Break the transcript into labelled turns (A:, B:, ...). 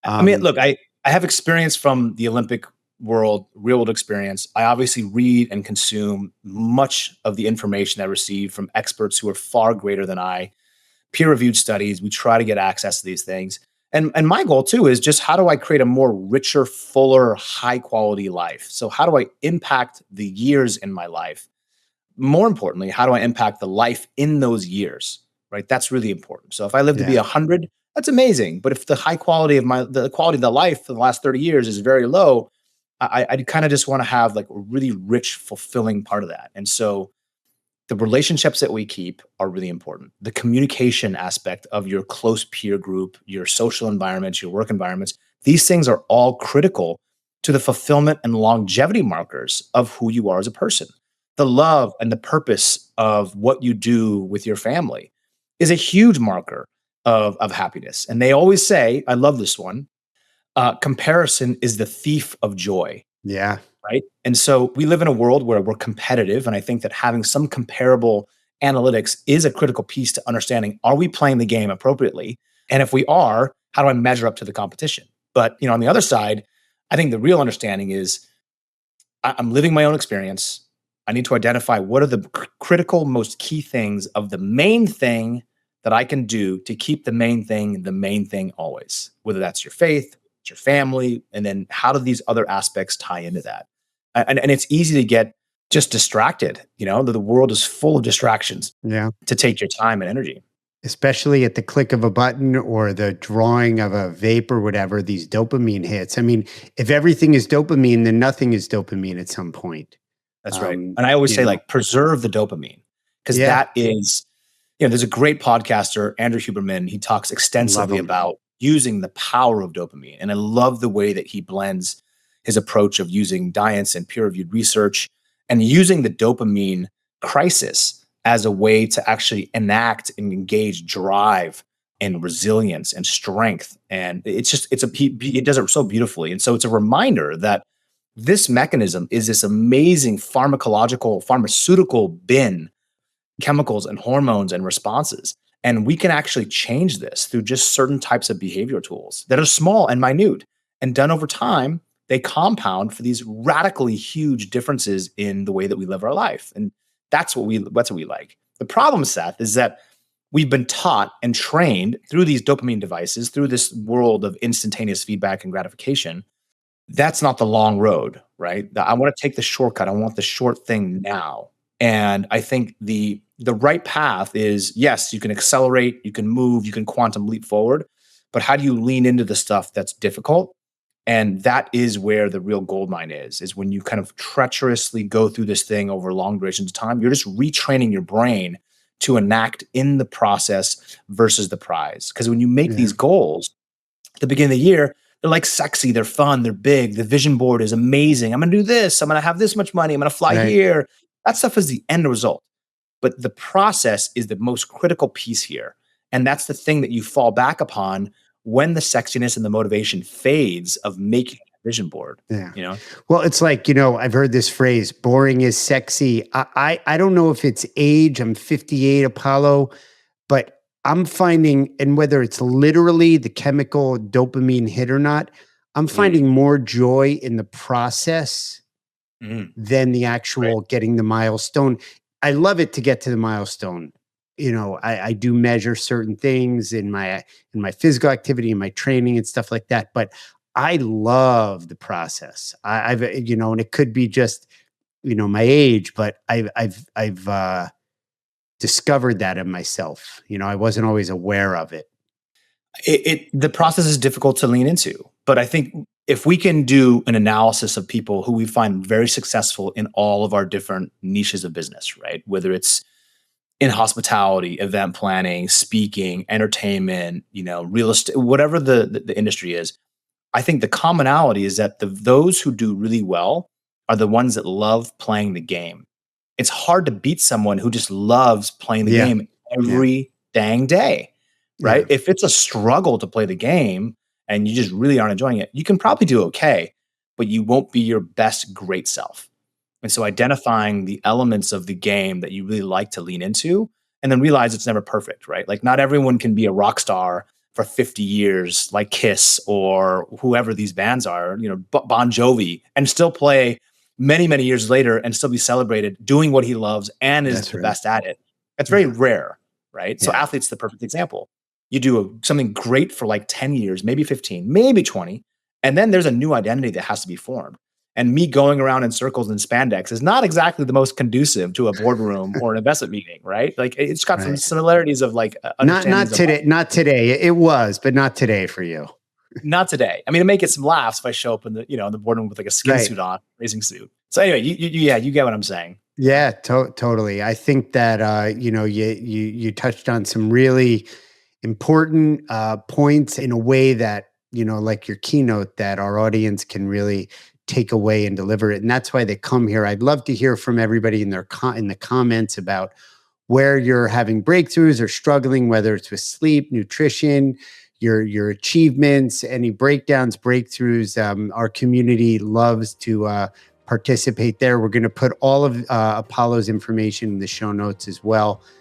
A: I mean, look, I have experience from the Olympic world, real world experience. I obviously read and consume much of the information I receive from experts who are far greater than I, peer reviewed studies. We try to get access to these things. And my goal too is just how do I create a more richer, fuller, high quality life? So how do I impact the years in my life? More importantly, how do I impact the life in those years? Right? That's really important. So if I live to be
B: Yeah.
A: 100, that's amazing. But if the high quality of the quality of the life for the last 30 years is very low, I kind of just want to have like a really rich, fulfilling part of that. And so the relationships that we keep are really important. The communication aspect of your close peer group, your social environments, your work environments, these things are all critical to the fulfillment and longevity markers of who you are as a person. The love and the purpose of what you do with your family is a huge marker of happiness. And they always say, I love this one, comparison is the thief of joy.
B: Yeah.
A: Right. And so we live in a world where we're competitive. And I think that having some comparable analytics is a critical piece to understanding, are we playing the game appropriately? And if we are, how do I measure up to the competition? But, on the other side, I think the real understanding is I'm living my own experience. I need to identify what are the critical, most key things of the main thing that I can do to keep the main thing always, whether that's your faith, it's your family, and then how do these other aspects tie into that? And it's easy to get just distracted, the world is full of distractions
B: Yeah.
A: to take your time and energy.
B: Especially at the click of a button or the drawing of a vape or whatever, these dopamine hits. I mean, if everything is dopamine, then nothing is dopamine at some point.
A: That's right. And I always say, like, preserve the dopamine, because that is, there's a great podcaster, Andrew Huberman. He talks extensively about using the power of dopamine. And I love the way that he blends his approach of using diets and peer-reviewed research and using the dopamine crisis as a way to actually enact and engage drive and resilience and strength. And he does it so beautifully. And so it's a reminder that this mechanism is this amazing pharmaceutical bin, chemicals and hormones and responses. And we can actually change this through just certain types of behavioral tools that are small and minute, and done over time, they compound for these radically huge differences in the way that we live our life. And that's what we like. The problem, Seth, is that we've been taught and trained through these dopamine devices, through this world of instantaneous feedback and gratification. That's not the long road, right? I want to take the shortcut. I want the short thing now. And I think the right path is, yes, you can accelerate, you can move, you can quantum leap forward, but how do you lean into the stuff that's difficult? And that is where the real gold mine is when you kind of treacherously go through this thing over long durations of time. You're just retraining your brain to enact in the process versus the prize. Because when you make these goals at the beginning of the year, they're like sexy, they're fun, they're big. The vision board is amazing. I'm going to do this. I'm going to have this much money. I'm going to fly here. That stuff is the end result. But the process is the most critical piece here. And that's the thing that you fall back upon when the sexiness and the motivation fades of making a vision board.
B: Yeah. Well, it's like, I've heard this phrase, boring is sexy. I don't know if it's age. I'm 58, Apollo, but I'm finding, and whether it's literally the chemical dopamine hit or not, I'm finding more joy in the process than the actual getting the milestone. I love it to get to the milestone. I do measure certain things in my physical activity, in my training and stuff like that. But I love the process. I've and it could be just, my age, but I've discovered that in myself. I wasn't always aware of it.
A: The process is difficult to lean into, but I think if we can do an analysis of people who we find very successful in all of our different niches of business, right? Whether it's in hospitality, event planning, speaking, entertainment, real estate, whatever the industry is, I think the commonality is that those who do really well are the ones that love playing the game. It's hard to beat someone who just loves playing the game every dang day, right? If it's a struggle to play the game and you just really aren't enjoying it, you can probably do okay, but you won't be your best great self. And so identifying the elements of the game that you really like to lean into, and then realize it's never perfect, right? Like not everyone can be a rock star for 50 years, like Kiss or whoever these bands are, Bon Jovi, and still play many, many years later and still be celebrated doing what he loves and is the best at it. That's very rare, right? So athletes, the perfect example. You do something great for like 10 years, maybe 15, maybe 20, and then there's a new identity that has to be formed. And me going around in circles and spandex is not exactly the most conducive to a boardroom or an investment meeting, right? Like it's got some similarities of like
B: not today. Not today. It was, but not today for you.
A: Not today. I mean, it may get some laughs if I show up in the in the boardroom with like a skin suit on, racing suit. So anyway, you get what I'm saying.
B: Yeah, totally. I think that you touched on some really important points in a way that like your keynote, that our audience can really take away and deliver it, and that's why they come here. I'd love to hear from everybody in in the comments about where you're having breakthroughs or struggling, whether it's with sleep, nutrition, your achievements, any breakdowns, breakthroughs. Our community loves to participate there. We're going to put all of Apollo's information in the show notes as well.